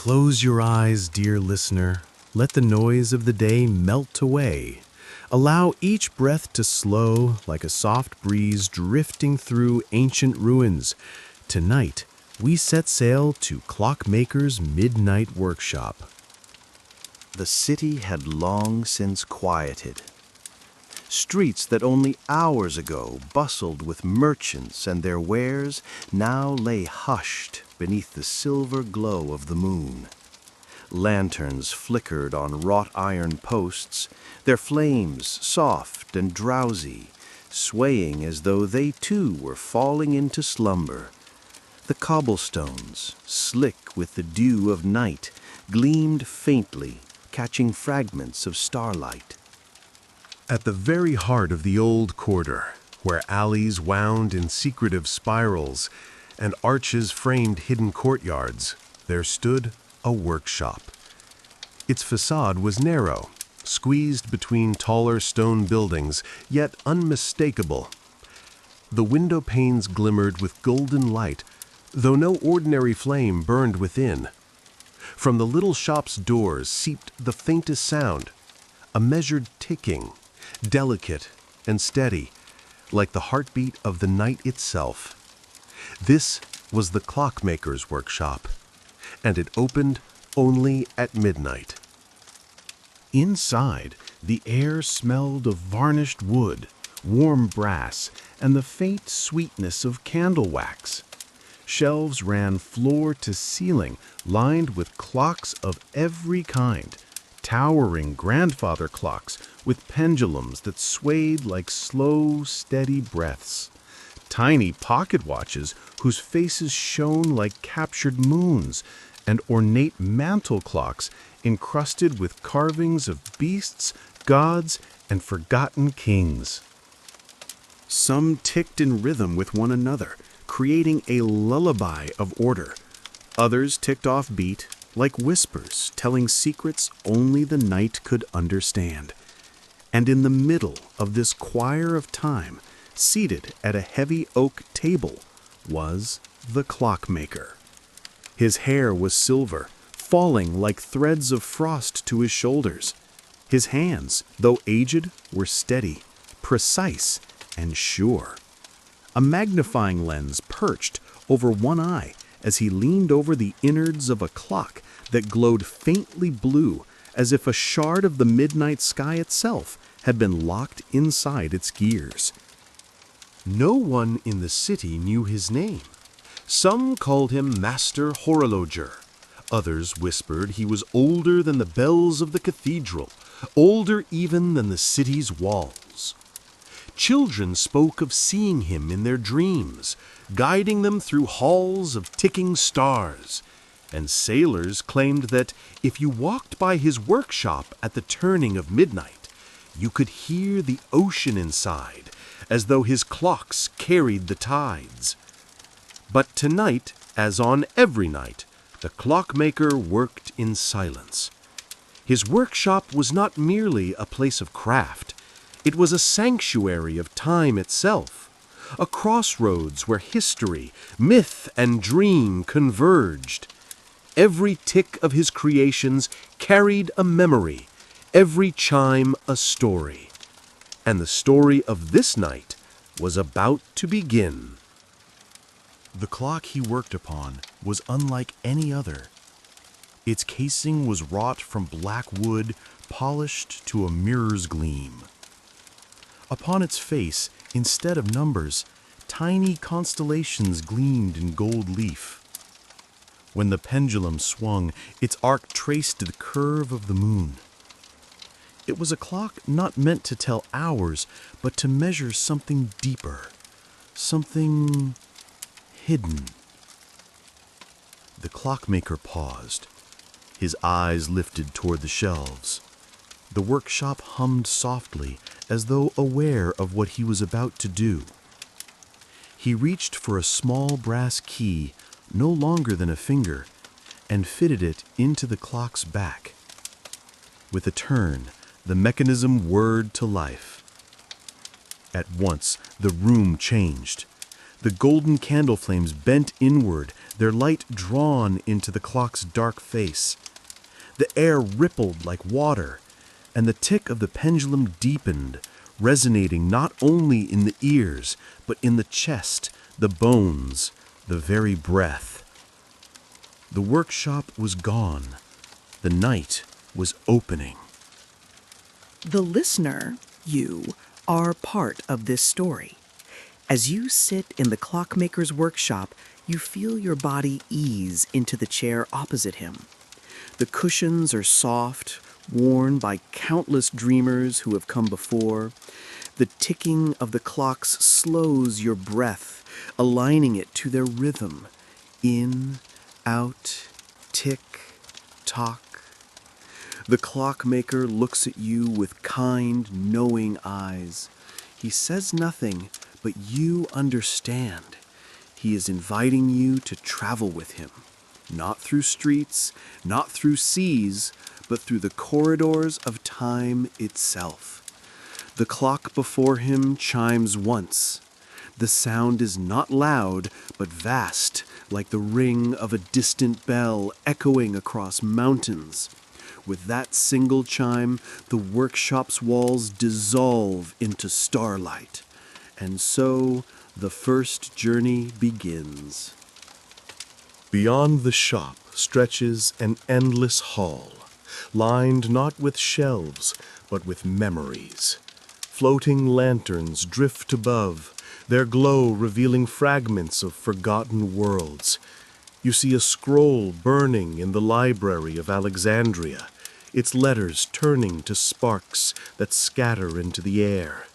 Close your eyes, dear listener. Let the noise of the day melt away. Allow each breath to slow like a soft breeze drifting through ancient ruins. Tonight, we set sail to Clockmaker's midnight workshop. The city had long since quieted. Streets that only hours ago bustled with merchants and their wares now lay hushed beneath the silver glow of the moon. Lanterns flickered on wrought iron posts, their flames soft and drowsy, swaying as though they too were falling into slumber. The cobblestones, slick with the dew of night, gleamed faintly, catching fragments of starlight. At the very heart of the old quarter, where alleys wound in secretive spirals and arches framed hidden courtyards, there stood a workshop. Its facade was narrow, squeezed between taller stone buildings, yet unmistakable. The window panes glimmered with golden light, though no ordinary flame burned within. From the little shop's doors seeped the faintest sound, a measured ticking, delicate and steady, like the heartbeat of the night itself. This was the Clockmaker's workshop, and it opened only at midnight. Inside, the air smelled of varnished wood, warm brass, and the faint sweetness of candle wax. Shelves ran floor to ceiling, lined with clocks of every kind, towering grandfather clocks with pendulums that swayed like slow, steady breaths. Tiny pocket watches whose faces shone like captured moons, and ornate mantel clocks encrusted with carvings of beasts, gods, and forgotten kings. Some ticked in rhythm with one another, creating a lullaby of order. Others ticked off beat, like whispers telling secrets only the night could understand. And in the middle of this choir of time, seated at a heavy oak table, was the Clockmaker. His hair was silver, falling like threads of frost to his shoulders. His hands, though aged, were steady, precise, and sure. A magnifying lens perched over one eye as he leaned over the innards of a clock that glowed faintly blue, as if a shard of the midnight sky itself had been locked inside its gears. No one in the city knew his name. Some called him Master Horologer. Others whispered he was older than the bells of the cathedral, older even than the city's walls. Children spoke of seeing him in their dreams, guiding them through halls of ticking stars. And sailors claimed that if you walked by his workshop at the turning of midnight, you could hear the ocean inside, as though his clocks carried the tides. But tonight, as on every night, the Clockmaker worked in silence. His workshop was not merely a place of craft. It was a sanctuary of time itself, a crossroads where history, myth, and dream converged. Every tick of his creations carried a memory, every chime a story. And the story of this night was about to begin. The clock he worked upon was unlike any other. Its casing was wrought from black wood, polished to a mirror's gleam. Upon its face, instead of numbers, tiny constellations gleamed in gold leaf. When the pendulum swung, its arc traced the curve of the moon. It was a clock not meant to tell hours, but to measure something deeper, something hidden. The Clockmaker paused, his eyes lifted toward the shelves. The workshop hummed softly, as though aware of what he was about to do. He reached for a small brass key, no longer than a finger, and fitted it into the clock's back. With a turn, the mechanism whirred to life. At once, the room changed. The golden candle flames bent inward, their light drawn into the clock's dark face. The air rippled like water, and the tick of the pendulum deepened, resonating not only in the ears, but in the chest, the bones, the very breath. The workshop was gone. The night was opening. The listener, you, are part of this story. As you sit in the clockmaker's workshop, you feel your body ease into the chair opposite him. The cushions are soft, worn by countless dreamers who have come before. The ticking of the clocks slows your breath, aligning it to their rhythm. In, out, tick, tock. The clockmaker looks at you with kind, knowing eyes. He says nothing, but you understand. He is inviting you to travel with him, not through streets, not through seas, but through the corridors of time itself. The clock before him chimes once. The sound is not loud, but vast, like the ring of a distant bell echoing across mountains. With that single chime, the workshop's walls dissolve into starlight. And so, the first journey begins. Beyond the shop stretches an endless hall, lined not with shelves, but with memories. Floating lanterns drift above, their glow revealing fragments of forgotten worlds. You see a scroll burning in the library of Alexandria, its letters turning to sparks that scatter into the air.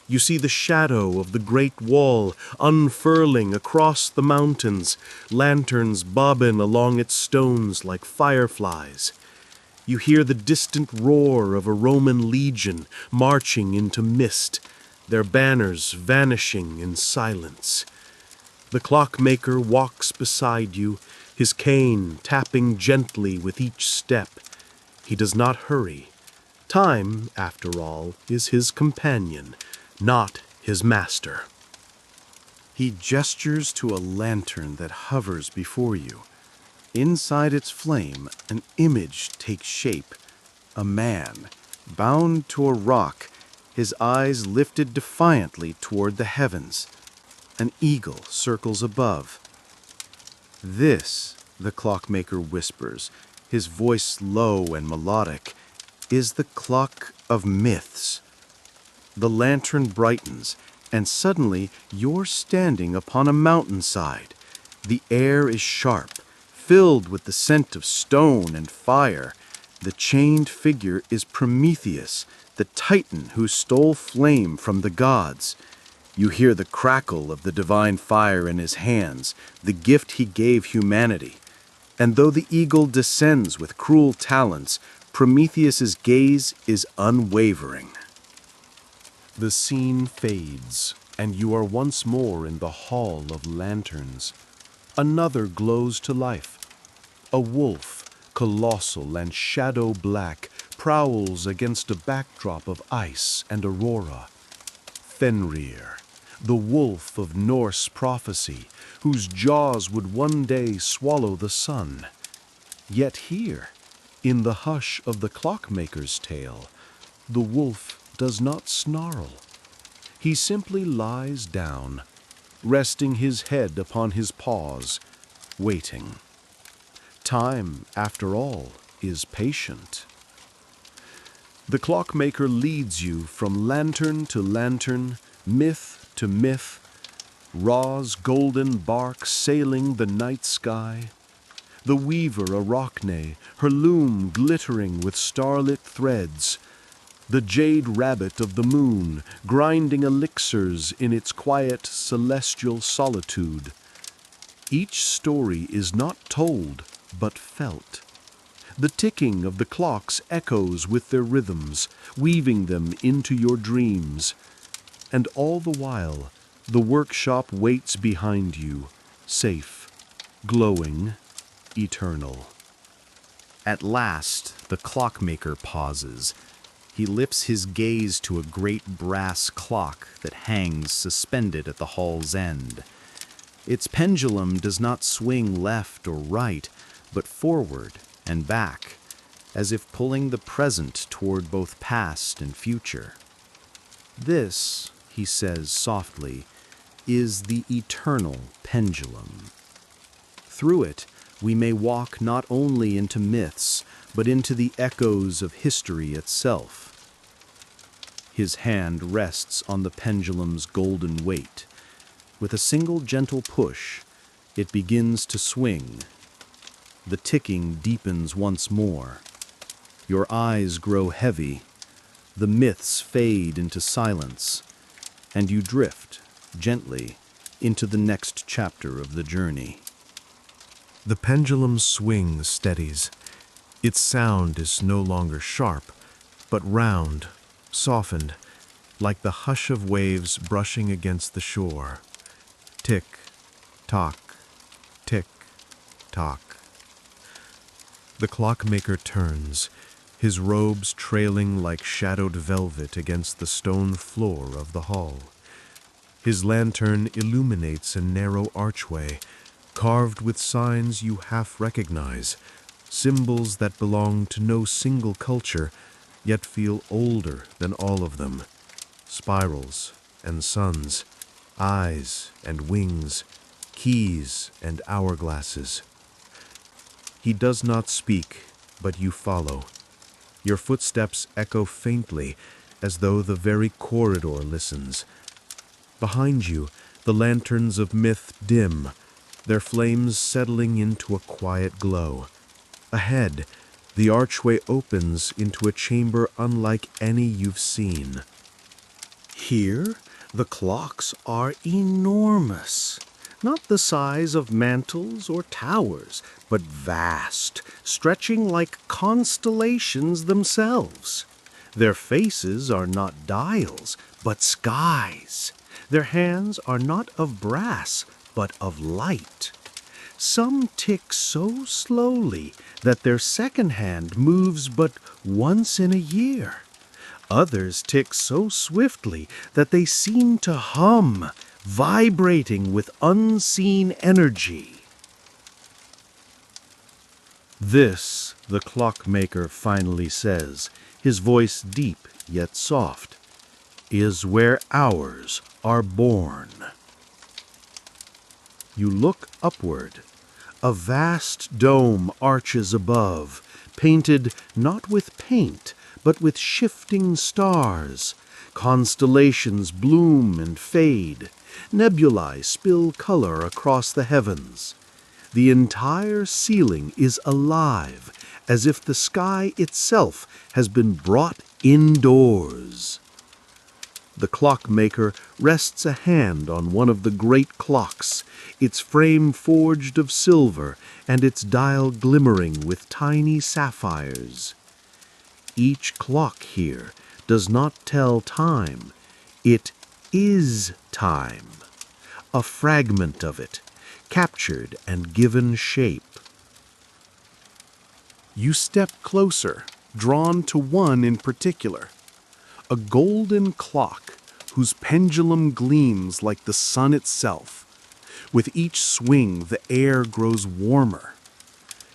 You see the shadow of the Great Wall unfurling across the mountains, lanterns bobbing along its stones like fireflies. You hear the distant roar of a Roman legion marching into mist, their banners vanishing in silence. The clockmaker walks beside you, his cane tapping gently with each step. He does not hurry. Time, after all, is his companion, not his master. He gestures to a lantern that hovers before you. Inside its flame, an image takes shape. A man, bound to a rock, his eyes lifted defiantly toward the heavens. An eagle circles above. This, the clockmaker whispers, his voice low and melodic, is the clock of myths. The lantern brightens, and suddenly you're standing upon a mountainside. The air is sharp, filled with the scent of stone and fire. The chained figure is Prometheus, the titan who stole flame from the gods. You hear the crackle of the divine fire in his hands, the gift he gave humanity. And though the eagle descends with cruel talons, Prometheus's gaze is unwavering. The scene fades, and you are once more in the Hall of Lanterns. Another glows to life. A wolf, colossal and shadow-black, prowls against a backdrop of ice and aurora. Fenrir, the wolf of Norse prophecy, whose jaws would one day swallow the sun. Yet here, in the hush of the clockmaker's tale, the wolf does not snarl. He simply lies down, resting his head upon his paws, waiting. Time, after all, is patient. The clockmaker leads you from lantern to lantern, myth to myth, Ra's golden bark sailing the night sky, the weaver Arachne, her loom glittering with starlit threads, the jade rabbit of the moon grinding elixirs in its quiet celestial solitude. Each story is not told, but felt. The ticking of the clocks echoes with their rhythms, weaving them into your dreams. And all the while, the workshop waits behind you, safe, glowing, eternal. At last, the clockmaker pauses. He lifts his gaze to a great brass clock that hangs suspended at the hall's end. Its pendulum does not swing left or right, but forward and back, as if pulling the present toward both past and future. This, he says softly, is the eternal pendulum. Through it, we may walk not only into myths, but into the echoes of history itself. His hand rests on the pendulum's golden weight. With a single gentle push, it begins to swing. The ticking deepens once more. Your eyes grow heavy. The myths fade into silence, and you drift, gently, into the next chapter of the journey. The pendulum's swing steadies. Its sound is no longer sharp, but round, softened, like the hush of waves brushing against the shore. Tick, tock, tick, tock. The clockmaker turns, his robes trailing like shadowed velvet against the stone floor of the hall. His lantern illuminates a narrow archway, carved with signs you half recognize, symbols that belong to no single culture, yet feel older than all of them. Spirals and suns, eyes and wings, keys and hourglasses. He does not speak, but you follow. Your footsteps echo faintly, as though the very corridor listens. Behind you, the lanterns of myth dim, their flames settling into a quiet glow. Ahead, the archway opens into a chamber unlike any you've seen. Here, the clocks are enormous. Not the size of mantles or towers, but vast, stretching like constellations themselves. Their faces are not dials, but skies. Their hands are not of brass, but of light. Some tick so slowly that their second hand moves but once in a year. Others tick so swiftly that they seem to hum, vibrating with unseen energy. This, the clockmaker finally says, his voice deep yet soft, is where hours are born. You look upward. A vast dome arches above, painted not with paint, but with shifting stars. Constellations bloom and fade. Nebulae spill color across the heavens. The entire ceiling is alive, as if the sky itself has been brought indoors. The clockmaker rests a hand on one of the great clocks, its frame forged of silver and its dial glimmering with tiny sapphires. Each clock here does not tell time. It is time, a fragment of it, captured and given shape. You step closer, drawn to one in particular. A golden clock whose pendulum gleams like the sun itself. With each swing, the air grows warmer.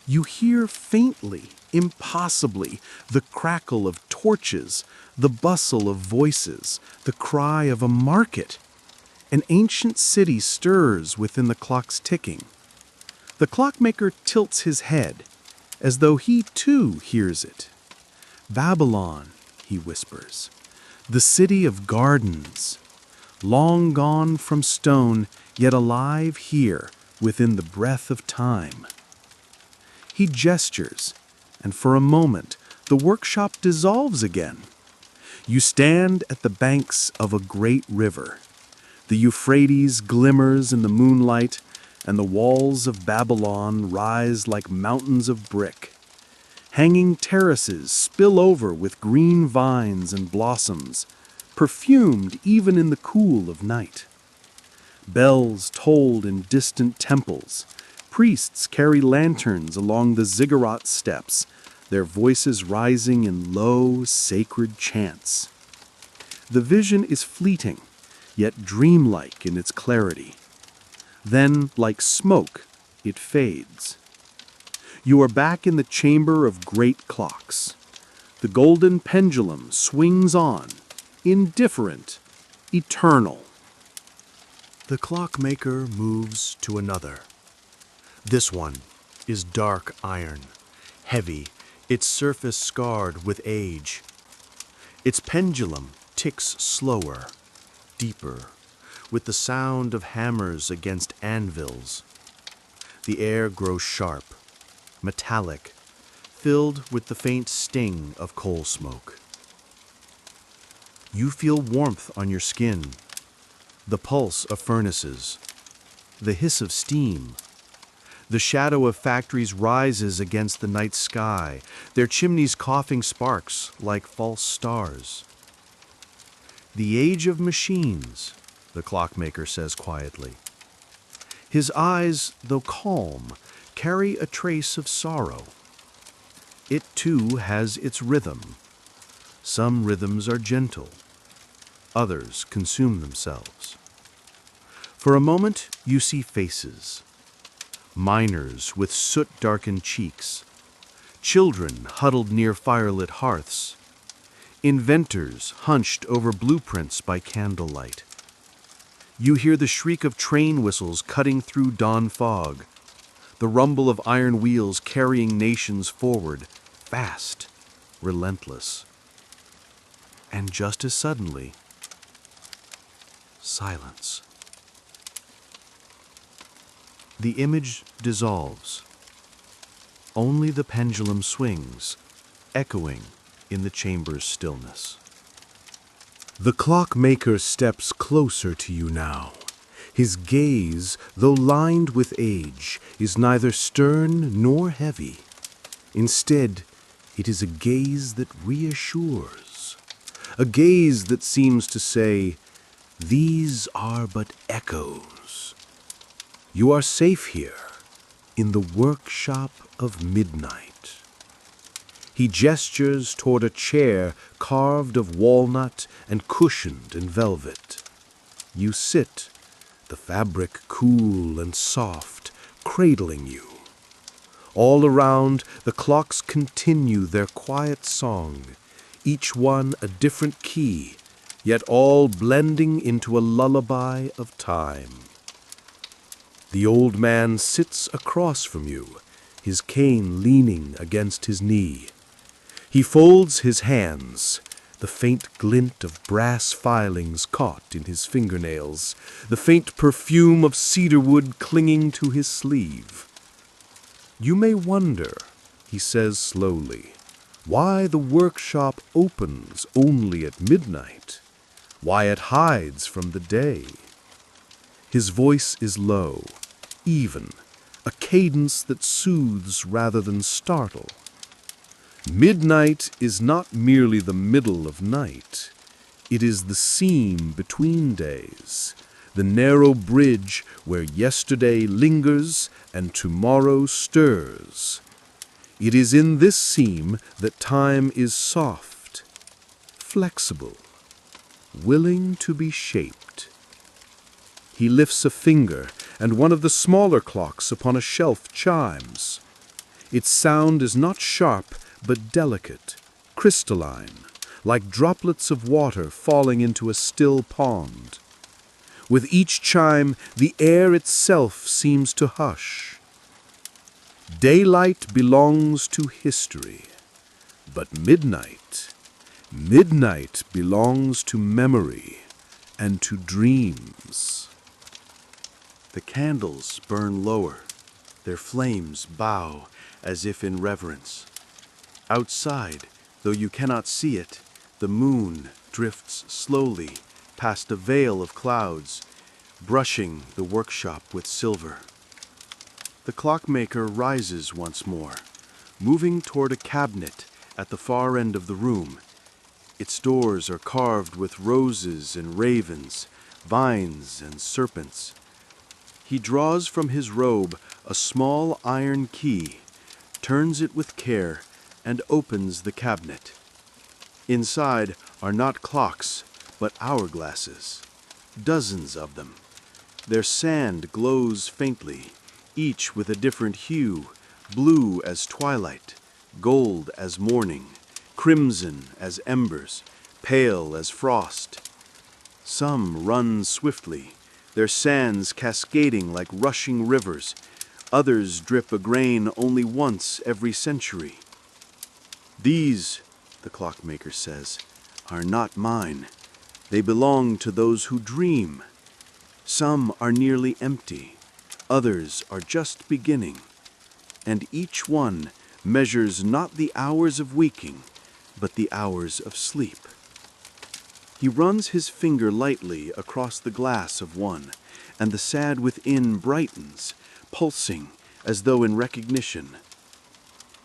You hear faintly, impossibly, the crackle of torches, the bustle of voices, the cry of a market. An ancient city stirs within the clock's ticking. The clockmaker tilts his head, as though he too hears it. Babylon, he whispers. The city of gardens, long gone from stone, yet alive here within the breath of time. He gestures, and for a moment the workshop dissolves again. You stand at the banks of a great river. The Euphrates glimmers in the moonlight, and the walls of Babylon rise like mountains of brick. Hanging terraces spill over with green vines and blossoms, perfumed even in the cool of night. Bells tolled in distant temples. Priests carry lanterns along the ziggurat steps, their voices rising in low, sacred chants. The vision is fleeting, yet dreamlike in its clarity. Then, like smoke, it fades. You are back in the chamber of great clocks. The golden pendulum swings on, indifferent, eternal. The clockmaker moves to another. This one is dark iron, heavy, its surface scarred with age. Its pendulum ticks slower, deeper, with the sound of hammers against anvils. The air grows sharp, metallic, filled with the faint sting of coal smoke. You feel warmth on your skin, the pulse of furnaces, the hiss of steam. The shadow of factories rises against the night sky, their chimneys coughing sparks like false stars. The age of machines, the clockmaker says quietly. His eyes, though calm, carry a trace of sorrow. It too has its rhythm. Some rhythms are gentle, others consume themselves. For a moment you see faces. Miners with soot-darkened cheeks, children huddled near firelit hearths, inventors hunched over blueprints by candlelight. You hear the shriek of train whistles cutting through dawn fog, the rumble of iron wheels carrying nations forward, fast, relentless. And just as suddenly, silence. The image dissolves. Only the pendulum swings, echoing in the chamber's stillness. The clockmaker steps closer to you now. His gaze, though lined with age, is neither stern nor heavy. Instead, it is a gaze that reassures, a gaze that seems to say, "These are but echoes. You are safe here, in the workshop of midnight." He gestures toward a chair carved of walnut and cushioned in velvet. You sit, the fabric cool and soft, cradling you. All around, the clocks continue their quiet song, each one a different key, yet all blending into a lullaby of time. The old man sits across from you, his cane leaning against his knee. He folds his hands, the faint glint of brass filings caught in his fingernails, the faint perfume of cedarwood clinging to his sleeve. You may wonder, he says slowly, why the workshop opens only at midnight, why it hides from the day. His voice is low, even, a cadence that soothes rather than startle. Midnight is not merely the middle of night. It is the seam between days, the narrow bridge where yesterday lingers and tomorrow stirs. It is in this seam that time is soft, flexible, willing to be shaped. He lifts a finger, and one of the smaller clocks upon a shelf chimes. Its sound is not sharp, but delicate, crystalline, like droplets of water falling into a still pond. With each chime, the air itself seems to hush. Daylight belongs to history, but midnight belongs to memory and to dreams. The candles burn lower, their flames bow as if in reverence. Outside, though you cannot see it, the moon drifts slowly past a veil of clouds, brushing the workshop with silver. The clockmaker rises once more, moving toward a cabinet at the far end of the room. Its doors are carved with roses and ravens, vines and serpents. He draws from his robe a small iron key, turns it with care, and opens the cabinet. Inside are not clocks, but hourglasses, dozens of them, Their sand glows faintly, each with a different hue, blue as twilight, gold as morning, crimson as embers, pale as frost. Some run swiftly, their sands cascading like rushing rivers. Others drip a grain only once every century. These, the clockmaker says, are not mine. They belong to those who dream. Some are nearly empty, others are just beginning, and each one measures not the hours of waking, but the hours of sleep. He runs his finger lightly across the glass of one, and the sad within brightens, pulsing as though in recognition.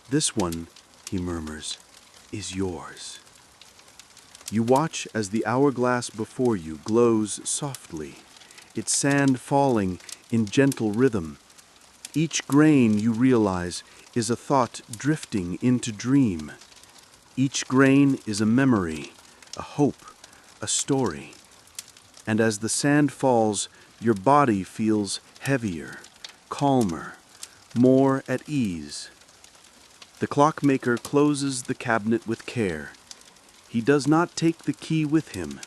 This one, he murmurs, is yours. You watch as the hourglass before you glows softly, its sand falling in gentle rhythm. Each grain, you realize, is a thought drifting into dream. Each grain is a memory, a hope, a story. And as the sand falls, your body feels heavier, calmer, more at ease. The clockmaker closes the cabinet with care. He does not take the key with him.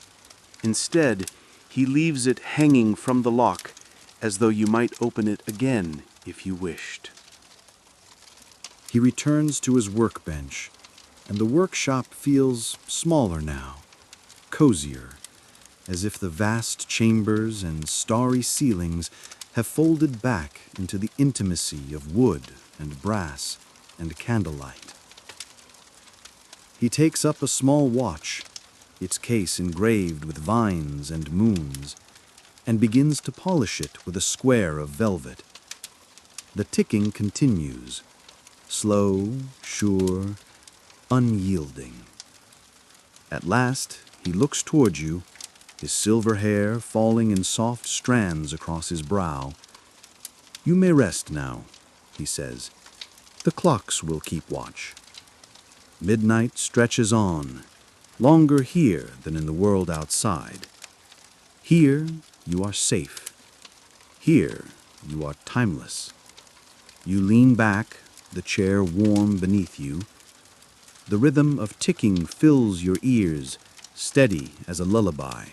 Instead, he leaves it hanging from the lock, as though you might open it again if you wished. He returns to his workbench, and the workshop feels smaller now, cozier, as if the vast chambers and starry ceilings have folded back into the intimacy of wood and brass and candlelight. He takes up a small watch, its case engraved with vines and moons, and begins to polish it with a square of velvet. The ticking continues, slow, sure, unyielding. At last, he looks toward you, his silver hair falling in soft strands across his brow. "You may rest now," he says. "The clocks will keep watch." Midnight stretches on, longer here than in the world outside. Here you are safe. Here you are timeless. You lean back, the chair warm beneath you. The rhythm of ticking fills your ears, steady as a lullaby.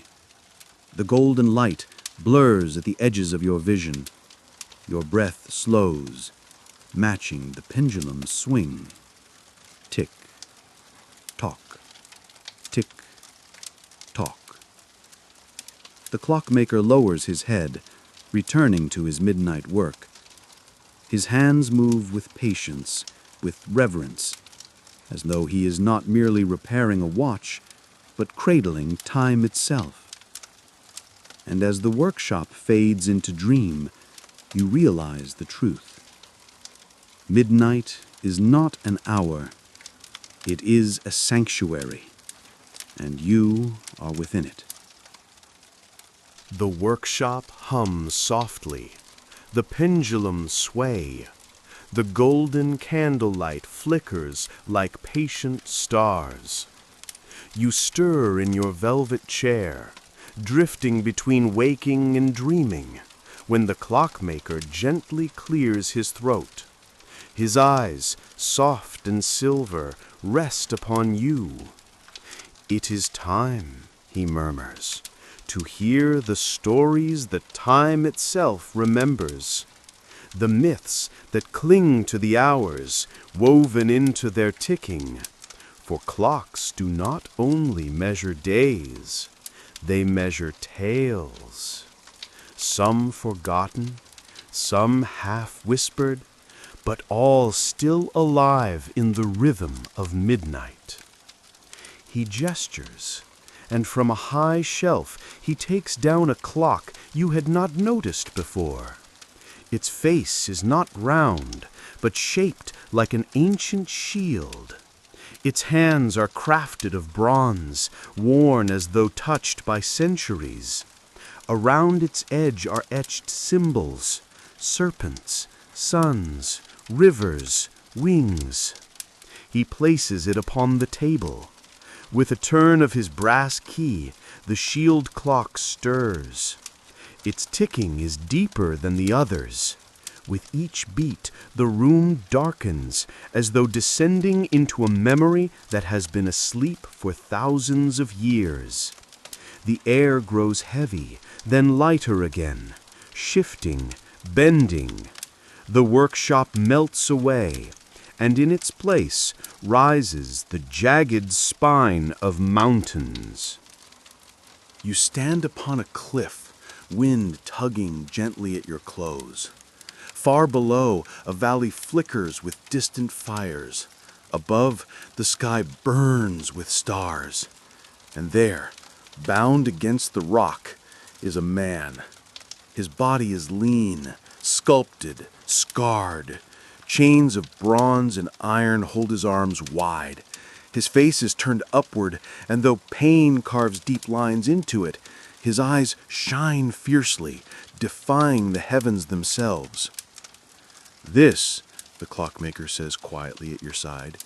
The golden light blurs at the edges of your vision. Your breath slows, matching the pendulum's swing. Tick, tock, tick, tock. The clockmaker lowers his head, returning to his midnight work. His hands move with patience, with reverence, as though he is not merely repairing a watch, but cradling time itself. And as the workshop fades into dream, you realize the truth. Midnight is not an hour. It is a sanctuary, and you are within it. The workshop hums softly, the pendulums sway, the golden candlelight flickers like patient stars. You stir in your velvet chair, drifting between waking and dreaming, when the clockmaker gently clears his throat. His eyes, soft and silver, rest upon you. "It is time," he murmurs, "to hear the stories that time itself remembers, the myths that cling to the hours, woven into their ticking. For clocks do not only measure days, they measure tales, some forgotten, some half-whispered, but all still alive in the rhythm of midnight." He gestures, and from a high shelf he takes down a clock you had not noticed before. Its face is not round, but shaped like an ancient shield. Its hands are crafted of bronze, worn as though touched by centuries. Around its edge are etched symbols, serpents, suns, rivers, wings. He places it upon the table. With a turn of his brass key, the shield clock stirs. Its ticking is deeper than the others. With each beat, the room darkens, as though descending into a memory that has been asleep for thousands of years. The air grows heavy, then lighter again, shifting, bending. The workshop melts away, and in its place rises the jagged spine of mountains. You stand upon a cliff, wind tugging gently at your clothes. Far below, a valley flickers with distant fires. Above, the sky burns with stars. And there, bound against the rock, is a man. His body is lean, sculpted, scarred. Chains of bronze and iron hold his arms wide. His face is turned upward, and though pain carves deep lines into it, his eyes shine fiercely, defying the heavens themselves. "This," the clockmaker says quietly at your side,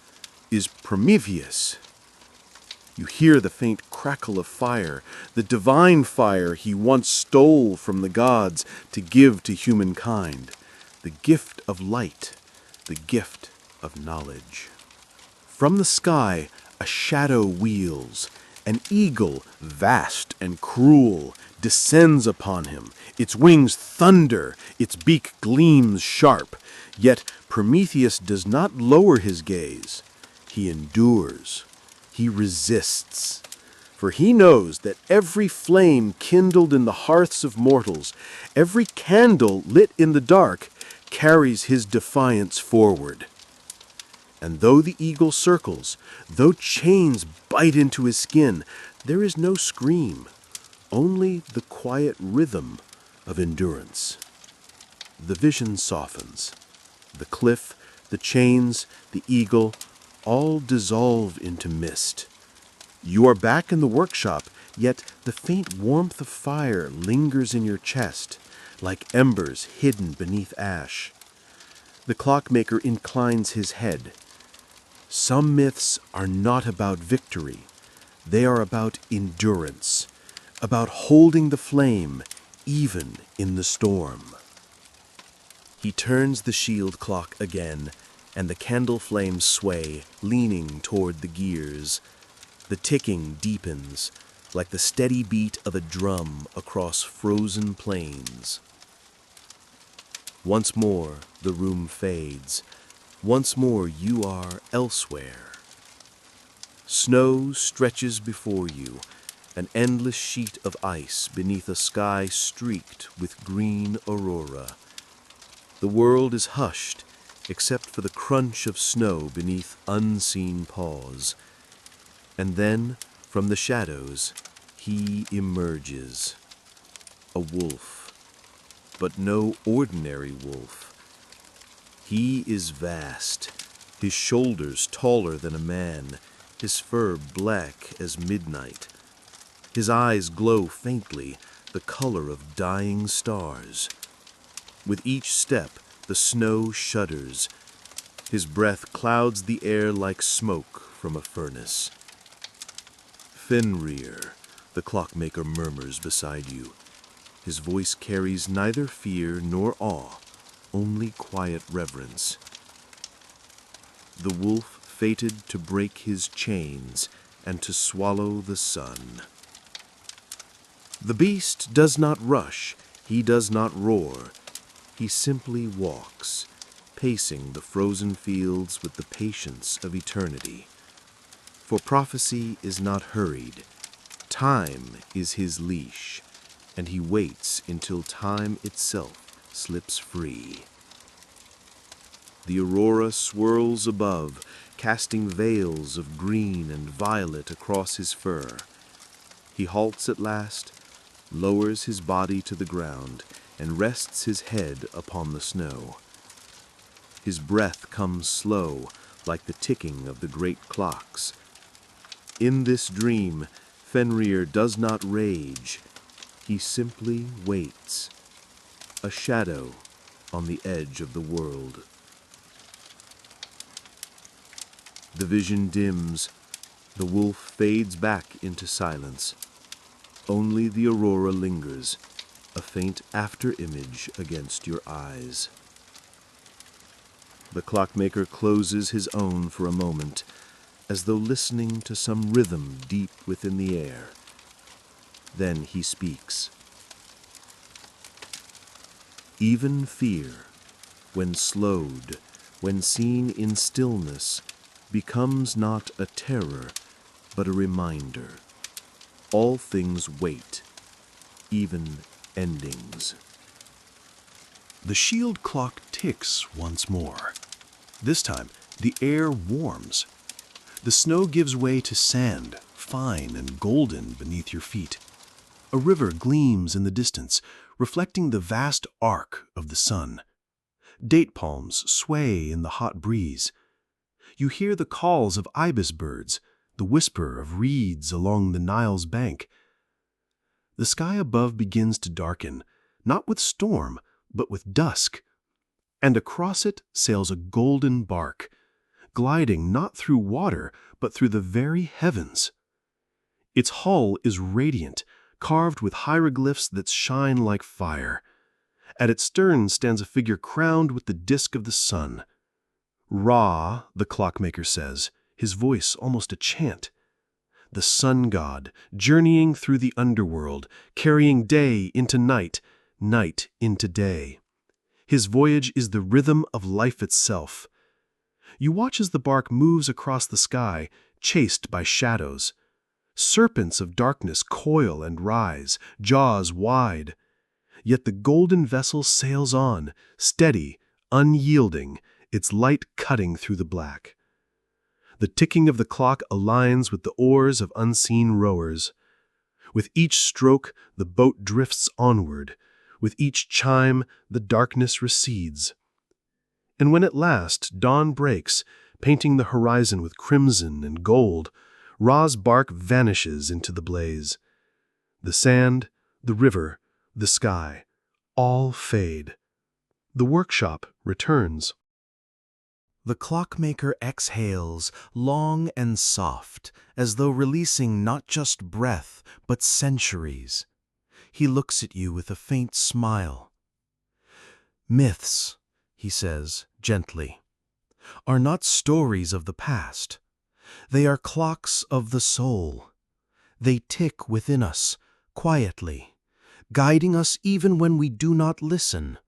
"is Prometheus." You hear the faint crackle of fire, the divine fire he once stole from the gods to give to humankind, the gift of light, the gift of knowledge. From the sky, a shadow wheels. An eagle, vast and cruel, descends upon him. Its wings thunder, its beak gleams sharp. Yet Prometheus does not lower his gaze. He endures. He resists. For he knows that every flame kindled in the hearths of mortals, every candle lit in the dark, carries his defiance forward. And though the eagle circles, though chains bite into his skin, there is no scream, only the quiet rhythm of endurance. The vision softens. The cliff, the chains, the eagle, all dissolve into mist. You are back in the workshop, yet the faint warmth of fire lingers in your chest, like embers hidden beneath ash. The clockmaker inclines his head. Some myths are not about victory. They are about endurance, about holding the flame even in the storm. He turns the shield clock again, and the candle flames sway, leaning toward the gears. The ticking deepens, like the steady beat of a drum across frozen plains. Once more, the room fades. Once more, you are elsewhere. Snow stretches before you, an endless sheet of ice beneath a sky streaked with green aurora. The world is hushed, except for the crunch of snow beneath unseen paws. And then, from the shadows, he emerges. A wolf, but no ordinary wolf. He is vast, his shoulders taller than a man, his fur black as midnight. His eyes glow faintly, the color of dying stars. With each step, the snow shudders. His breath clouds the air like smoke from a furnace. "Fenrir," the clockmaker murmurs beside you. His voice carries neither fear nor awe, only quiet reverence. The wolf fated to break his chains and to swallow the sun. The beast does not rush, he does not roar. He simply walks, pacing the frozen fields with the patience of eternity. For prophecy is not hurried. Time is his leash, and he waits until time itself slips free. The aurora swirls above, casting veils of green and violet across his fur. He halts at last, lowers his body to the ground, and rests his head upon the snow. His breath comes slow, like the ticking of the great clocks. In this dream, Fenrir does not rage. He simply waits, a shadow on the edge of the world. The vision dims. The wolf fades back into silence. Only the aurora lingers, a faint after-image against your eyes. The clockmaker closes his own for a moment, as though listening to some rhythm deep within the air. Then he speaks. Even fear, when slowed, when seen in stillness, becomes not a terror, but a reminder. All things wait, even endings. The shield clock ticks once more. This time, the air warms. The snow gives way to sand, fine and golden beneath your feet. A river gleams in the distance, reflecting the vast arc of the sun. Date palms sway in the hot breeze. You hear the calls of ibis birds, the whisper of reeds along the Nile's bank. The sky above begins to darken, not with storm, but with dusk. And across it sails a golden bark, gliding not through water, but through the very heavens. Its hull is radiant, carved with hieroglyphs that shine like fire. At its stern stands a figure crowned with the disk of the sun. Ra, the clockmaker says, his voice almost a chant. The sun god, journeying through the underworld, carrying day into night, night into day. His voyage is the rhythm of life itself. You watch as the bark moves across the sky, chased by shadows. Serpents of darkness coil and rise, jaws wide. Yet the golden vessel sails on, steady, unyielding, its light cutting through the black. The ticking of the clock aligns with the oars of unseen rowers. With each stroke, the boat drifts onward. With each chime, the darkness recedes. And when at last dawn breaks, painting the horizon with crimson and gold, Ra's bark vanishes into the blaze. The sand, the river, the sky, all fade. The workshop returns. The clockmaker exhales, long and soft, as though releasing not just breath, but centuries. He looks at you with a faint smile. Myths, he says gently, are not stories of the past. They are clocks of the soul. They tick within us, quietly, guiding us even when we do not listen.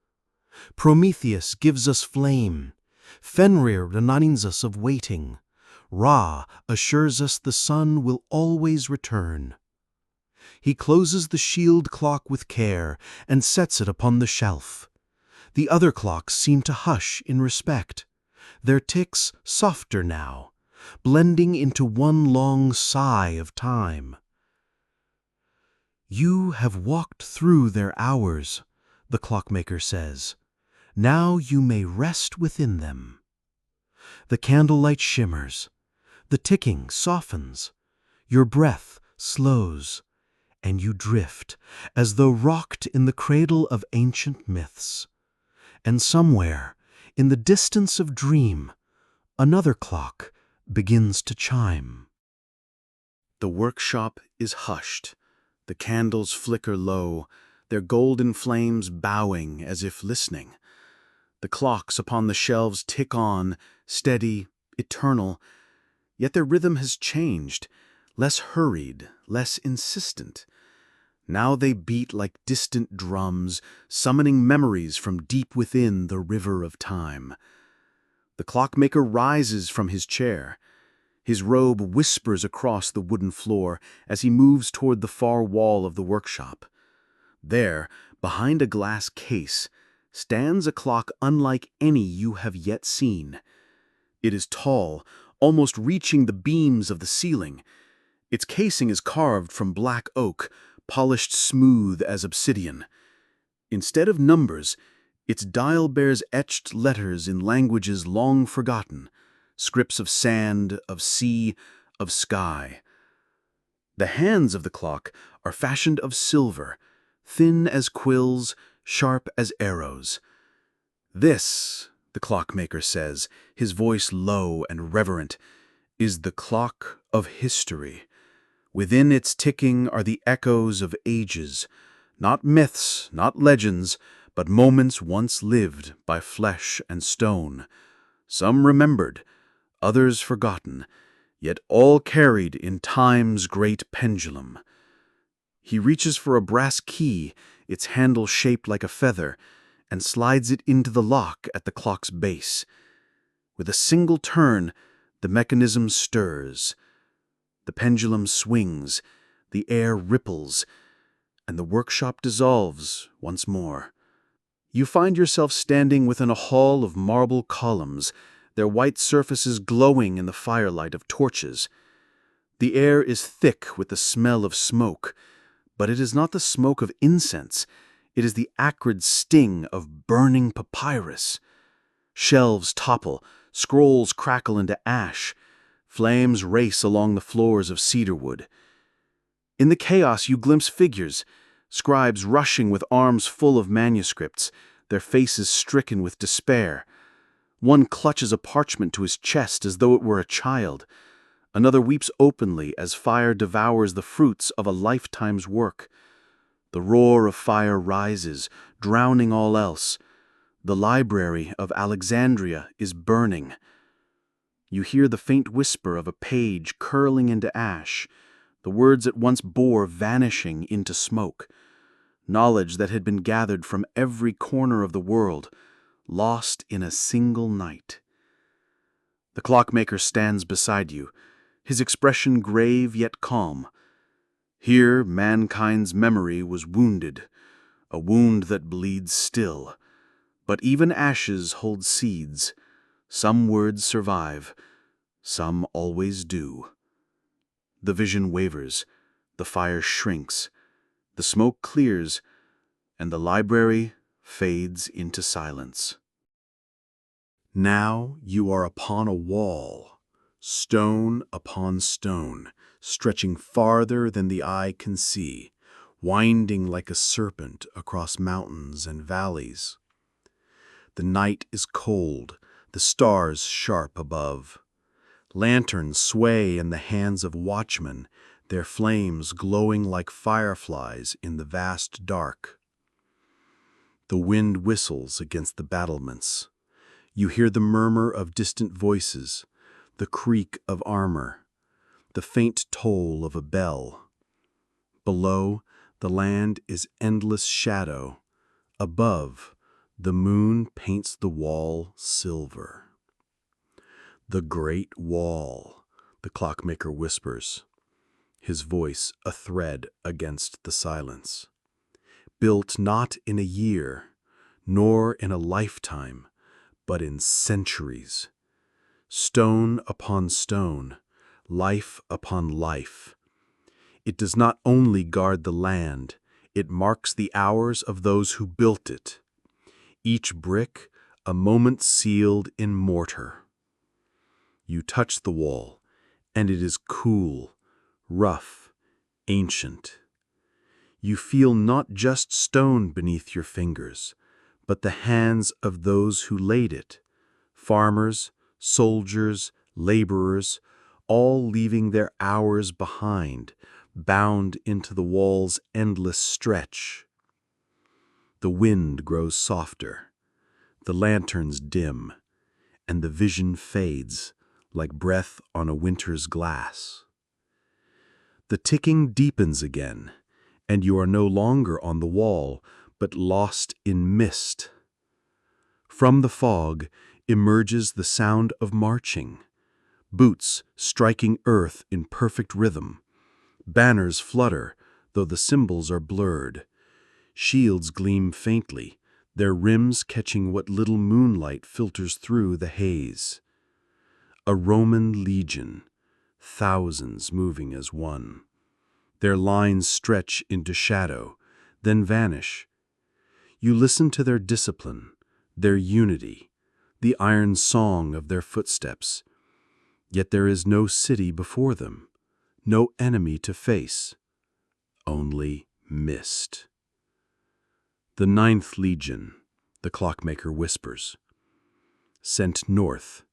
Prometheus gives us flame. Fenrir reminds us of waiting. Ra assures us the sun will always return. He closes the shield clock with care and sets it upon the shelf. The other clocks seem to hush in respect, their ticks softer now, blending into one long sigh of time. You have walked through their hours, the clockmaker says. Now you may rest within them. The candlelight shimmers, the ticking softens, your breath slows, and you drift as though rocked in the cradle of ancient myths. And somewhere, in the distance of dream, another clock begins to chime. The workshop is hushed. The candles flicker low, their golden flames bowing as if listening. The clocks upon the shelves tick on, steady, eternal, yet their rhythm has changed, less hurried, less insistent. Now they beat like distant drums, summoning memories from deep within the river of time. The clockmaker rises from his chair. His robe whispers across the wooden floor as he moves toward the far wall of the workshop. There, behind a glass case, stands a clock unlike any you have yet seen. It is tall, almost reaching the beams of the ceiling. Its casing is carved from black oak, polished smooth as obsidian. Instead of numbers, its dial bears etched letters in languages long forgotten, scripts of sand, of sea, of sky. The hands of the clock are fashioned of silver, thin as quills, sharp as arrows. This, the clockmaker says, his voice low and reverent, is the clock of history. Within its ticking are the echoes of ages, Not myths, not legends, but moments once lived by flesh and stone. Some remembered, others forgotten, yet all carried in time's great pendulum. He reaches for a brass key, its handle shaped like a feather, and slides it into the lock at the clock's base. With a single turn, the mechanism stirs. The pendulum swings, the air ripples, and the workshop dissolves once more. You find yourself standing within a hall of marble columns, their white surfaces glowing in the firelight of torches. The air is thick with the smell of smoke, but it is not the smoke of incense. It is the acrid sting of burning papyrus. Shelves topple, scrolls crackle into ash. Flames race along the floors of cedarwood. In the chaos you glimpse figures, scribes rushing with arms full of manuscripts, their faces stricken with despair. One clutches a parchment to his chest as though it were a child. Another weeps openly as fire devours the fruits of a lifetime's work. The roar of fire rises, drowning all else. The library of Alexandria is burning. You hear the faint whisper of a page curling into ash, the words it once bore vanishing into smoke. Knowledge that had been gathered from every corner of the world, lost in a single night. The clockmaker stands beside you, his expression grave yet calm. Here mankind's memory was wounded, a wound that bleeds still. But even ashes hold seeds. Some words survive, some always do. The vision wavers, the fire shrinks, the smoke clears, and the library fades into silence. Now you are upon a wall, stone upon stone, stretching farther than the eye can see, winding like a serpent across mountains and valleys. The night is cold, the stars sharp above. Lanterns sway in the hands of watchmen, their flames glowing like fireflies in the vast dark. The wind whistles against the battlements. You hear the murmur of distant voices, the creak of armor, the faint toll of a bell. Below, the land is endless shadow. Above, the moon paints the wall silver. The great wall, the clockmaker whispers, his voice a thread against the silence. Built not in a year, nor in a lifetime, but in centuries. Stone upon stone, life upon life. It does not only guard the land, it marks the hours of those who built it. Each brick, a moment sealed in mortar. You touch the wall, and it is cool, rough, ancient. You feel not just stone beneath your fingers, but the hands of those who laid it, farmers, soldiers, laborers, all leaving their hours behind, bound into the wall's endless stretch. The wind grows softer, the lanterns dim, and the vision fades like breath on a winter's glass. The ticking deepens again, and you are no longer on the wall, but lost in mist. From the fog emerges the sound of marching, boots striking earth in perfect rhythm. Banners flutter, though the symbols are blurred. Shields gleam faintly, their rims catching what little moonlight filters through the haze. A Roman legion, thousands moving as one. Their lines stretch into shadow, then vanish. You listen to their discipline, their unity, the iron song of their footsteps. Yet there is no city before them, no enemy to face, only mist. The 9th Legion, the clockmaker whispers, sent north,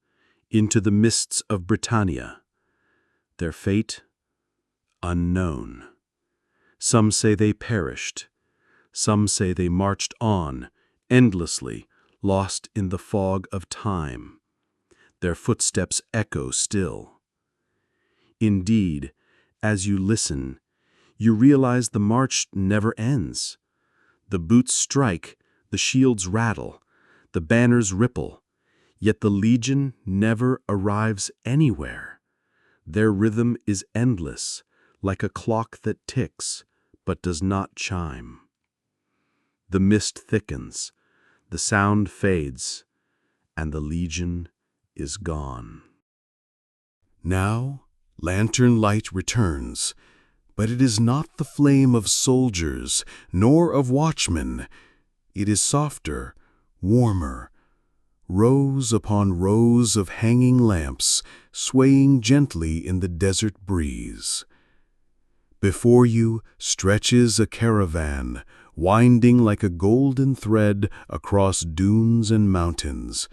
into the mists of Britannia. Their fate, unknown. Some say they perished, Some say they marched on, endlessly, lost in the fog of time. Their footsteps echo still. Indeed, as you listen, you realize the march never ends. The boots strike, the shields rattle, the banners ripple, yet the legion never arrives anywhere. Their rhythm is endless, like a clock that ticks, but does not chime. The mist thickens, the sound fades, and the legion is gone. Now, lantern light returns, but it is not the flame of soldiers, nor of watchmen. It is softer, warmer, rows upon rows of hanging lamps, swaying gently in the desert breeze. Before you stretches a caravan, winding like a golden thread across dunes and mountains.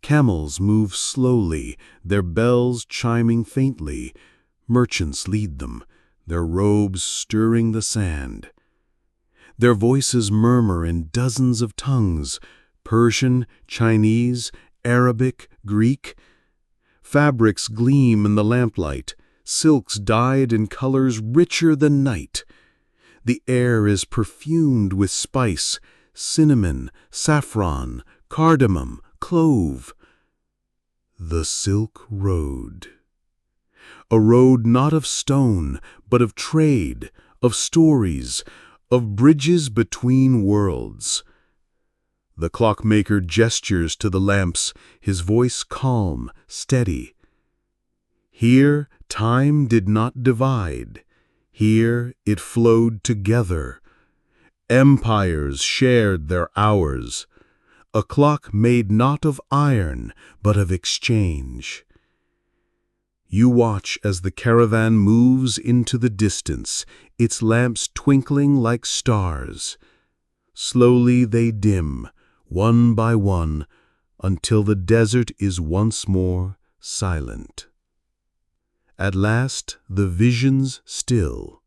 Camels move slowly, their bells chiming faintly. Merchants lead them, their robes stirring the sand. Their voices murmur in dozens of tongues: Persian, Chinese, Arabic, Greek. Fabrics gleam in the lamplight, silks dyed in colors richer than night. The air is perfumed with spice, cinnamon, saffron, cardamom, clove. The Silk Road. A road not of stone, but of trade, of stories, of bridges between worlds. The clockmaker gestures to the lamps, his voice calm, steady. Here time did not divide. Here it flowed together. Empires shared their hours. A clock made not of iron, but of exchange. You watch as the caravan moves into the distance, its lamps twinkling like stars. Slowly they dim, one by one, until the desert is once more silent. At last the visions still.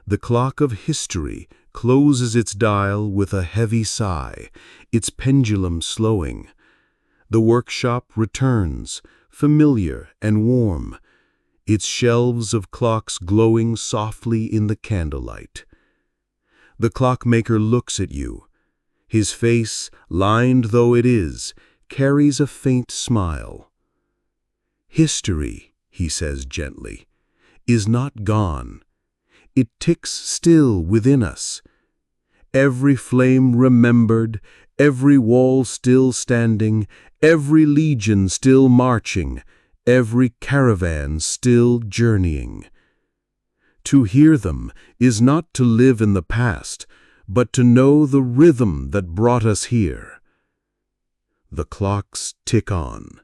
The clock of history closes its dial with a heavy sigh, its pendulum slowing. The workshop returns, familiar and warm, its shelves of clocks glowing softly in the candlelight. The clockmaker looks at you. His face, lined though it is, carries a faint smile. History, he says gently, is not gone. It ticks still within us. Every flame remembered, every wall still standing, every legion still marching, every caravan still journeying. To hear them is not to live in the past, but to know the rhythm that brought us here. The clocks tick on.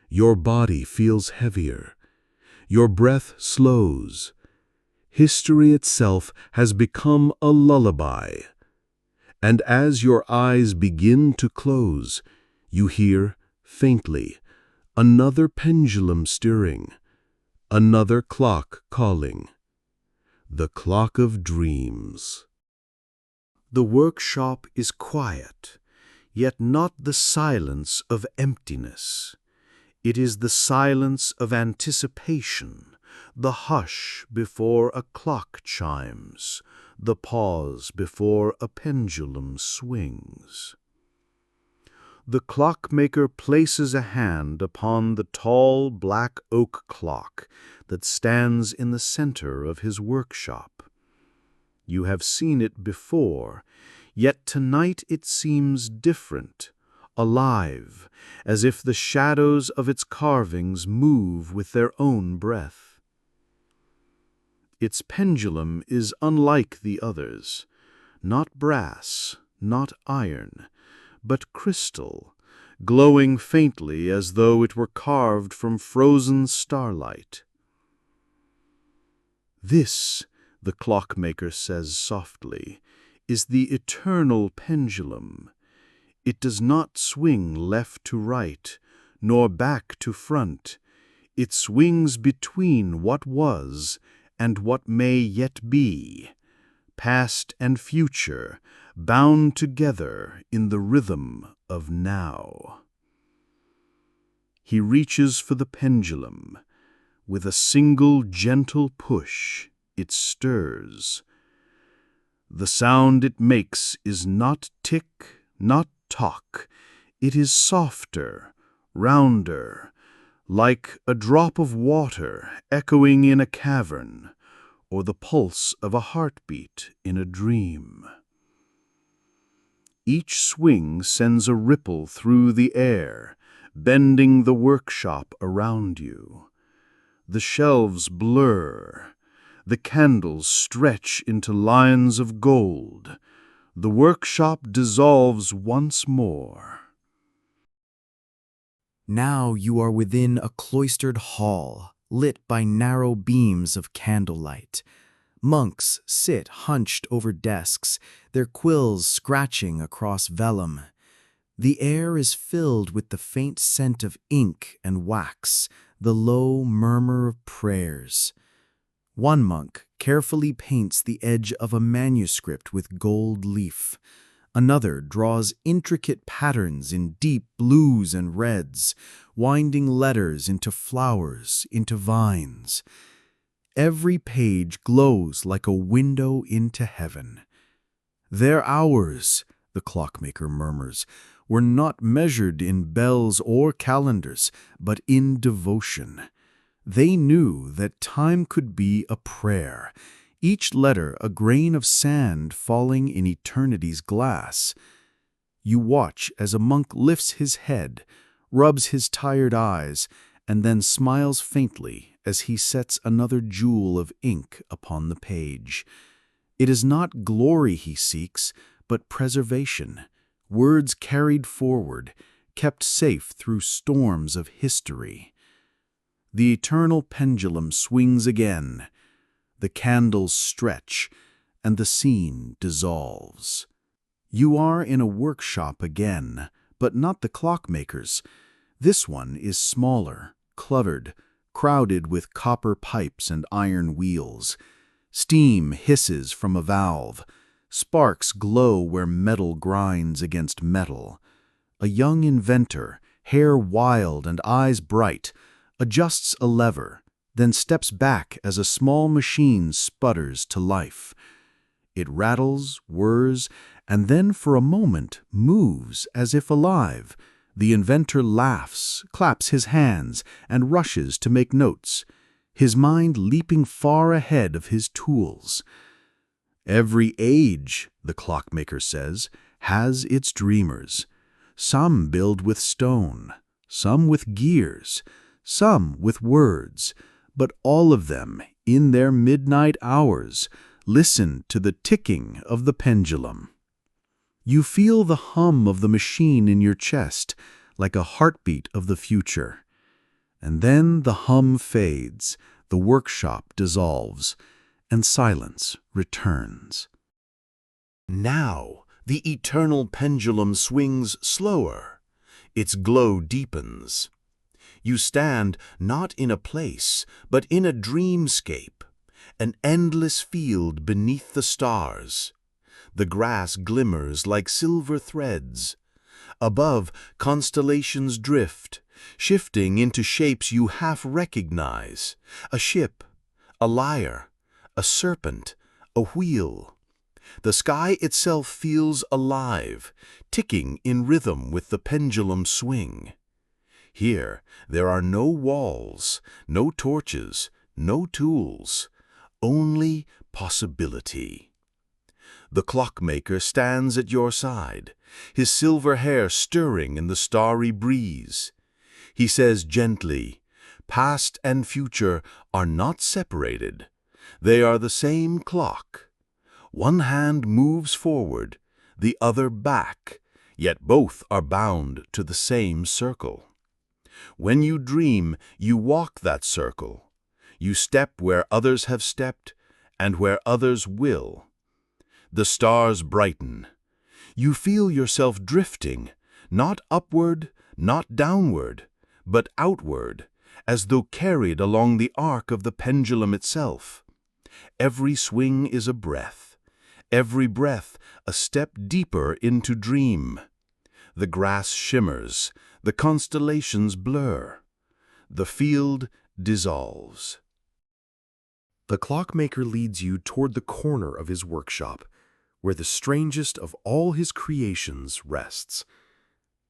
Your body feels heavier. Your breath slows. History itself has become a lullaby. And as your eyes begin to close, you hear, faintly, another pendulum stirring, another clock calling. The clock of dreams. The workshop is quiet, yet not the silence of emptiness. It is the silence of anticipation, the hush before a clock chimes, the pause before a pendulum swings. The clockmaker places a hand upon the tall black oak clock that stands in the center of his workshop. You have seen it before, yet tonight it seems different, alive, as if the shadows of its carvings move with their own breath. Its pendulum is unlike the others, not brass, not iron, but crystal, glowing faintly as though it were carved from frozen starlight. This, the clockmaker says softly, is the eternal pendulum. It does not swing left to right, nor back to front. It swings between what was and what may yet be, past and future, bound together in the rhythm of now. He reaches for the pendulum. With a single gentle push, it stirs. The sound it makes is not tick, not tock. It is softer, rounder, like a drop of water echoing in a cavern, or the pulse of a heartbeat in a dream. Each swing sends a ripple through the air, bending the workshop around you. The shelves blur. The candles stretch into lines of gold. The workshop dissolves once more. Now you are within a cloistered hall, lit by narrow beams of candlelight. Monks sit hunched over desks, their quills scratching across vellum. The air is filled with the faint scent of ink and wax, the low murmur of prayers. One monk carefully paints the edge of a manuscript with gold leaf. Another draws intricate patterns in deep blues and reds, winding letters into flowers, into vines. Every page glows like a window into heaven. Their hours, the clockmaker murmurs, were not measured in bells or calendars, but in devotion. They knew that time could be a prayer, each letter a grain of sand falling in eternity's glass. You watch as a monk lifts his head, rubs his tired eyes, and then smiles faintly as he sets another jewel of ink upon the page. It is not glory he seeks, but preservation. Words carried forward, kept safe through storms of history. The eternal pendulum swings again. The candles stretch, and the scene dissolves. You are in a workshop again, but not the clockmaker's. This one is smaller, cluttered, crowded with copper pipes and iron wheels. Steam hisses from a valve. Sparks glow where metal grinds against metal. A young inventor, hair wild and eyes bright, adjusts a lever, then steps back as a small machine sputters to life. It rattles, whirs, and then for a moment moves as if alive. The inventor laughs, claps his hands, and rushes to make notes, his mind leaping far ahead of his tools. Every age, the clockmaker says, has its dreamers. Some build with stone, some with gears, some with words, but all of them, in their midnight hours, listen to the ticking of the pendulum. You feel the hum of the machine in your chest, like a heartbeat of the future. And then the hum fades, the workshop dissolves, and silence returns. Now the eternal pendulum swings slower. Its glow deepens. You stand not in a place, but in a dreamscape, an endless field beneath the stars. The grass glimmers like silver threads. Above, constellations drift, shifting into shapes you half recognize. A ship, a lyre, a serpent, a wheel. The sky itself feels alive, ticking in rhythm with the pendulum swing. Here, there are no walls, no torches, no tools, only possibility. The clockmaker stands at your side, his silver hair stirring in the starry breeze. He says gently, "Past and future are not separated. They are the same clock. One hand moves forward, the other back, yet both are bound to the same circle. When you dream, you walk that circle. You step where others have stepped and where others will. The stars brighten. You feel yourself drifting, not upward, not downward, but outward, as though carried along the arc of the pendulum itself. Every swing is a breath. every breath a step deeper into dream. The grass shimmers, the constellations blur, the field dissolves. The clockmaker leads you toward the corner of his workshop, where the strangest of all his creations rests.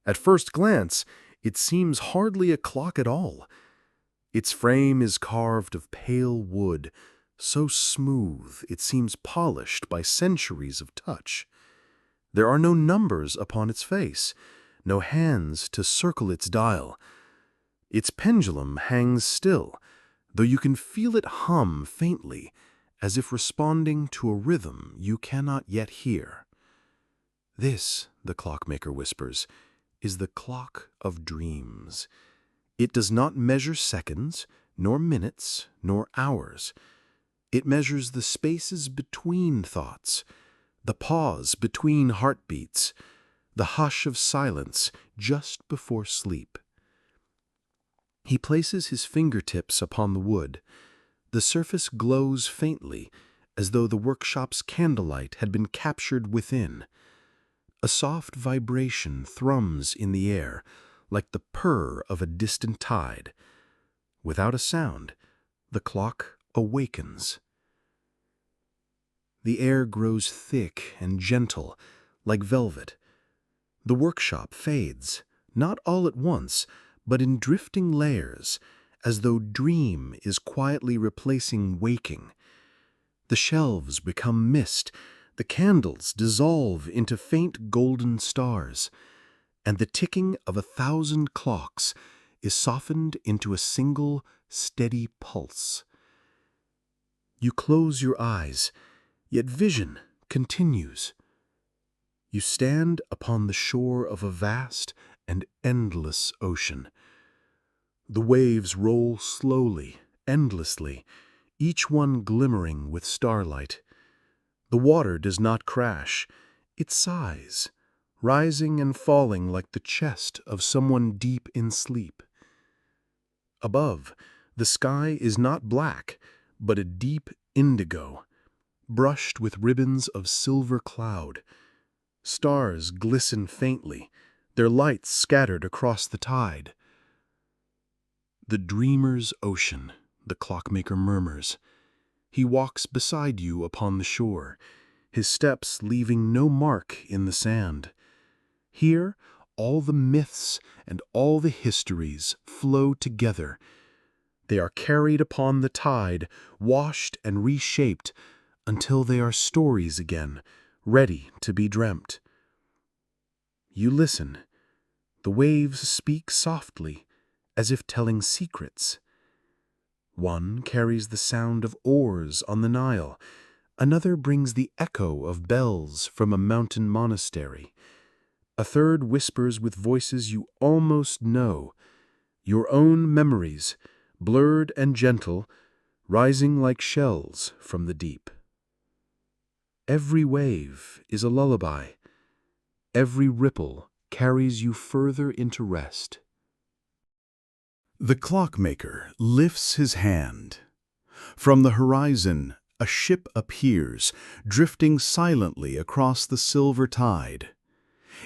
At first glance, it seems hardly a clock at all. Its frame is carved of pale wood, so smooth it seems polished by centuries of touch. There are no numbers upon its face, no hands to circle its dial. Its pendulum hangs still, though you can feel it hum faintly, as if responding to a rhythm you cannot yet hear. This, the clockmaker whispers, is the clock of dreams. It does not measure seconds, nor minutes, nor hours. It measures the spaces between thoughts, the pause between heartbeats, the hush of silence just before sleep. He places his fingertips upon the wood. The surface glows faintly, as though the workshop's candlelight had been captured within. A soft vibration thrums in the air, like the purr of a distant tide. Without a sound, the clock awakens. The air grows thick and gentle, like velvet. The workshop fades, not all at once, but in drifting layers, as though dream is quietly replacing waking. The shelves become mist, the candles dissolve into faint golden stars, and the ticking of 1,000 clocks is softened into a single, steady pulse. You close your eyes, yet vision continues. You stand upon the shore of a vast and endless ocean. The waves roll slowly, endlessly, each one glimmering with starlight. The water does not crash, it sighs, rising and falling like the chest of someone deep in sleep. Above, the sky is not black, but a deep indigo, brushed with ribbons of silver cloud. Stars glisten faintly, their lights scattered across the tide. The dreamer's ocean, the clockmaker murmurs. He walks beside you upon the shore, his steps leaving no mark in the sand. Here, all the myths and all the histories flow together. They are carried upon the tide, washed and reshaped, until they are stories again, ready to be dreamt. You listen. The waves speak softly, as if telling secrets. One carries the sound of oars on the Nile. Another brings the echo of bells from a mountain monastery. A third whispers with voices you almost know, your own memories, blurred and gentle, rising like shells from the deep. Every wave is a lullaby. Every ripple carries you further into rest. The clockmaker lifts his hand. From the horizon, a ship appears, drifting silently across the silver tide.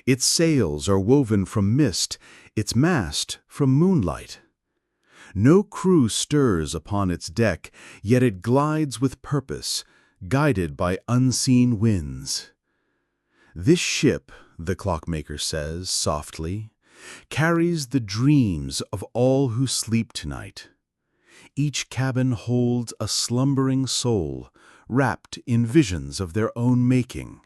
Its sails are woven from mist, its mast from moonlight. No crew stirs upon its deck, yet it glides with purpose, guided by unseen winds. This ship, the clockmaker says softly, carries the dreams of all who sleep tonight. Each cabin holds a slumbering soul, wrapped in visions of their own making,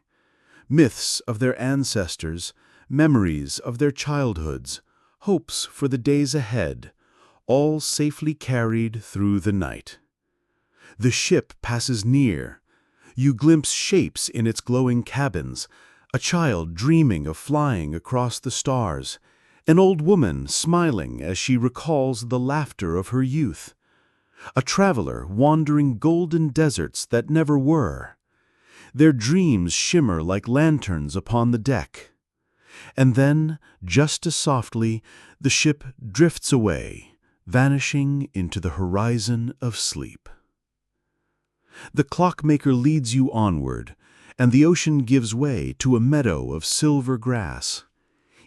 myths of their ancestors, memories of their childhoods, hopes for the days ahead, all safely carried through the night. The ship passes near. You glimpse shapes in its glowing cabins, a child dreaming of flying across the stars, an old woman smiling as she recalls the laughter of her youth, a traveler wandering golden deserts that never were. Their dreams shimmer like lanterns upon the deck. And then, just as softly, the ship drifts away, vanishing into the horizon of sleep. The clockmaker leads you onward, and the ocean gives way to a meadow of silver grass.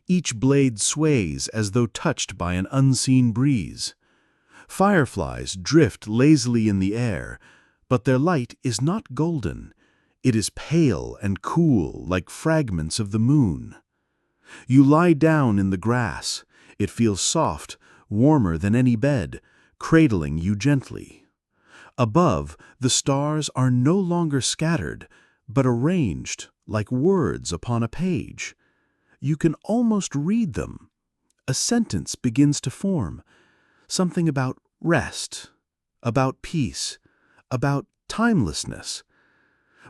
Each blade sways as though touched by an unseen breeze. Fireflies drift lazily in the air, but their light is not golden. It is pale and cool like fragments of the moon. You lie down in the grass. It feels soft, warmer than any bed, cradling you gently. Above, the stars are no longer scattered, but arranged like words upon a page. You can almost read them. A sentence begins to form, something about rest, about peace, about timelessness.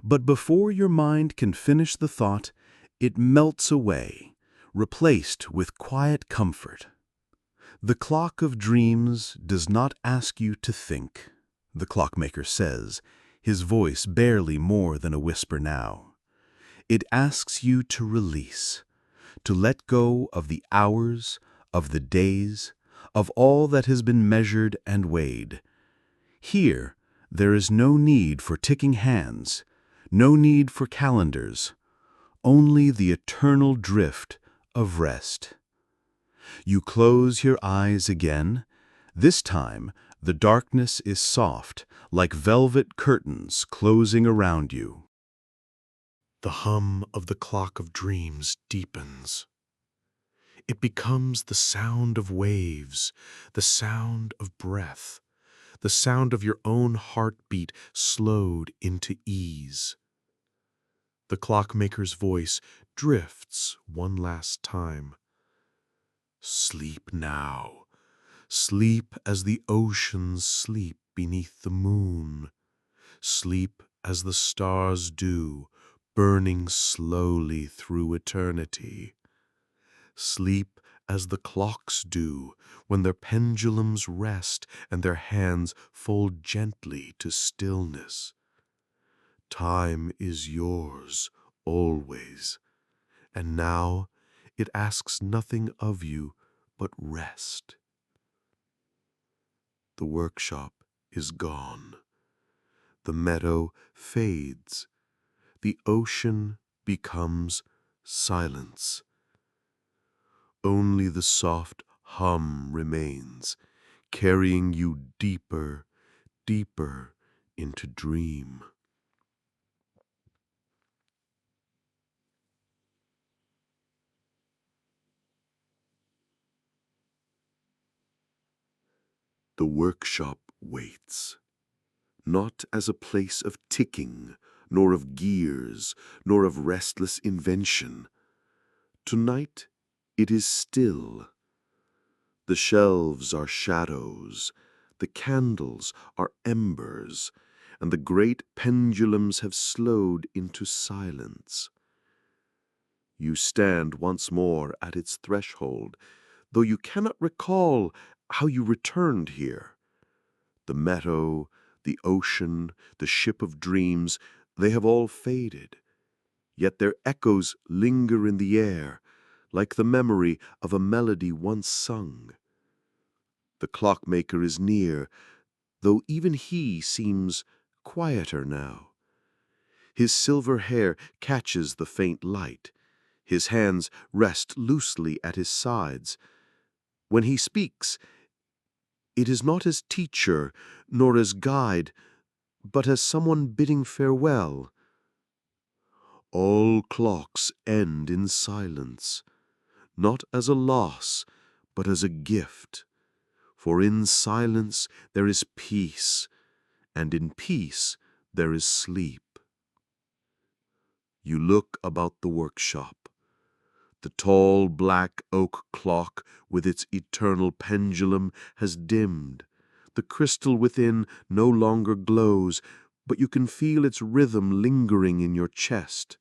But before your mind can finish the thought, it melts away, replaced with quiet comfort. The clock of dreams does not ask you to think, the clockmaker says, his voice barely more than a whisper now. It asks you to release, to let go of the hours, of the days, of all that has been measured and weighed. Here, there is no need for ticking hands, no need for calendars, only the eternal drift of rest. You close your eyes again. This time, the darkness is soft, like velvet curtains closing around you. The hum of the clock of dreams deepens. It becomes the sound of waves, the sound of breath, the sound of your own heartbeat slowed into ease. The clockmaker's voice drifts one last time. Sleep now. Sleep as the oceans sleep beneath the moon. Sleep as the stars do, burning slowly through eternity. Sleep as the clocks do when their pendulums rest and their hands fold gently to stillness. Time is yours, always, and now it asks nothing of you but rest. The workshop is gone. The meadow fades. The ocean becomes silence. Only the soft hum remains, carrying you deeper, deeper into dream. The workshop waits, not as a place of ticking, nor of gears, nor of restless invention. Tonight it is still. The shelves are shadows, the candles are embers, and the great pendulums have slowed into silence. You stand once more at its threshold, though you cannot recall how you returned here. The meadow, the ocean, the ship of dreams, they have all faded. Yet their echoes linger in the air, like the memory of a melody once sung. The clockmaker is near, though even he seems quieter now. His silver hair catches the faint light. His hands rest loosely at his sides. When he speaks, it is not as teacher nor as guide, but as someone bidding farewell. All clocks end in silence, not as a loss, but as a gift. For in silence there is peace, and in peace there is sleep. You look about the workshop. The tall black oak clock with its eternal pendulum has dimmed. The crystal within no longer glows, but you can feel its rhythm lingering in your chest.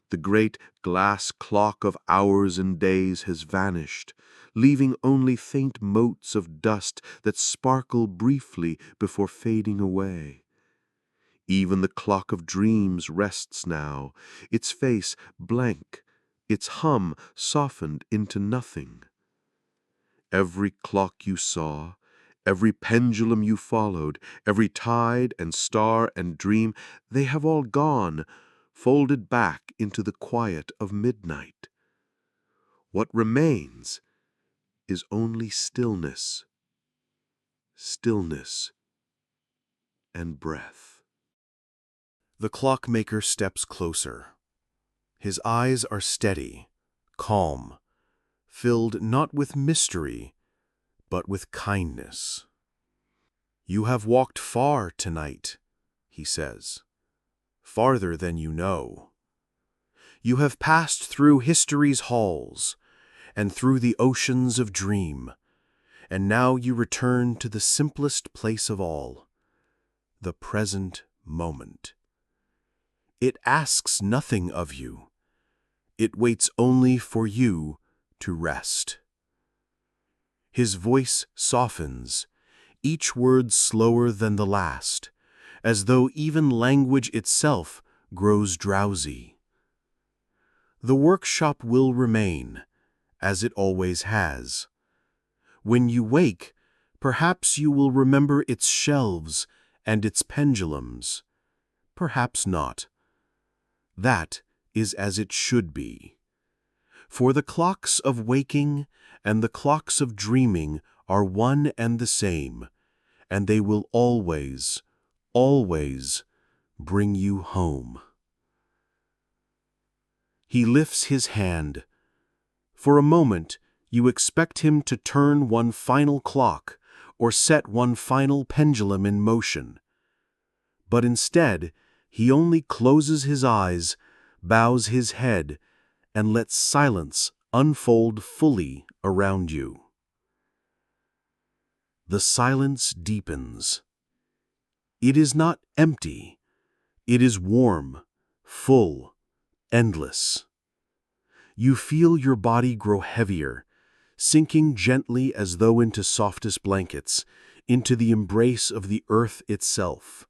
The great glass clock of hours and days has vanished, leaving only faint motes of dust that sparkle briefly before fading away. Even the clock of dreams rests now, its face blank, its hum softened into nothing. Every clock you saw, every pendulum you followed, every tide and star and dream, they have all gone, folded back into the quiet of midnight. What remains is only stillness, stillness and breath. The clockmaker steps closer. His eyes are steady, calm, filled not with mystery, but with kindness. "You have walked far tonight," he says, "farther than you know. You have passed through history's halls and through the oceans of dream, and now you return to the simplest place of all, the present moment. It asks nothing of you. It waits only for you to rest." His voice softens, each word slower than the last, as though even language itself grows drowsy. The workshop will remain, as it always has. When you wake, perhaps you will remember its shelves and its pendulums. Perhaps not. That is as it should be. For the clocks of waking and the clocks of dreaming are one and the same, and they will always, always bring you home. He lifts his hand. For a moment, you expect him to turn one final clock or set one final pendulum in motion. But instead, he only closes his eyes, bows his head, and lets silence unfold fully around you. The silence deepens. It is not empty. It is warm, full, endless. You feel your body grow heavier, sinking gently as though into softest blankets, into the embrace of the earth itself.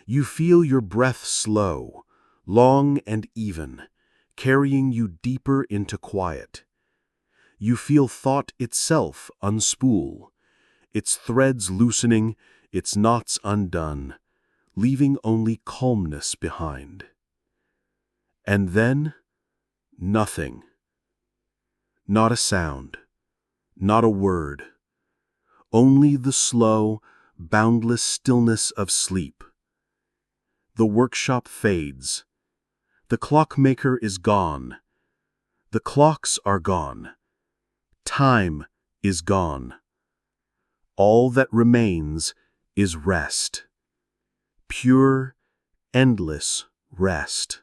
You feel your breath slow, long and even, carrying you deeper into quiet. You feel thought itself unspool, its threads loosening, its knots undone, leaving only calmness behind. And then, nothing. Not a sound, not a word. Only the slow, boundless stillness of sleep. The workshop fades. The clockmaker is gone. The clocks are gone. Time is gone. All that remains is rest. Pure, endless rest.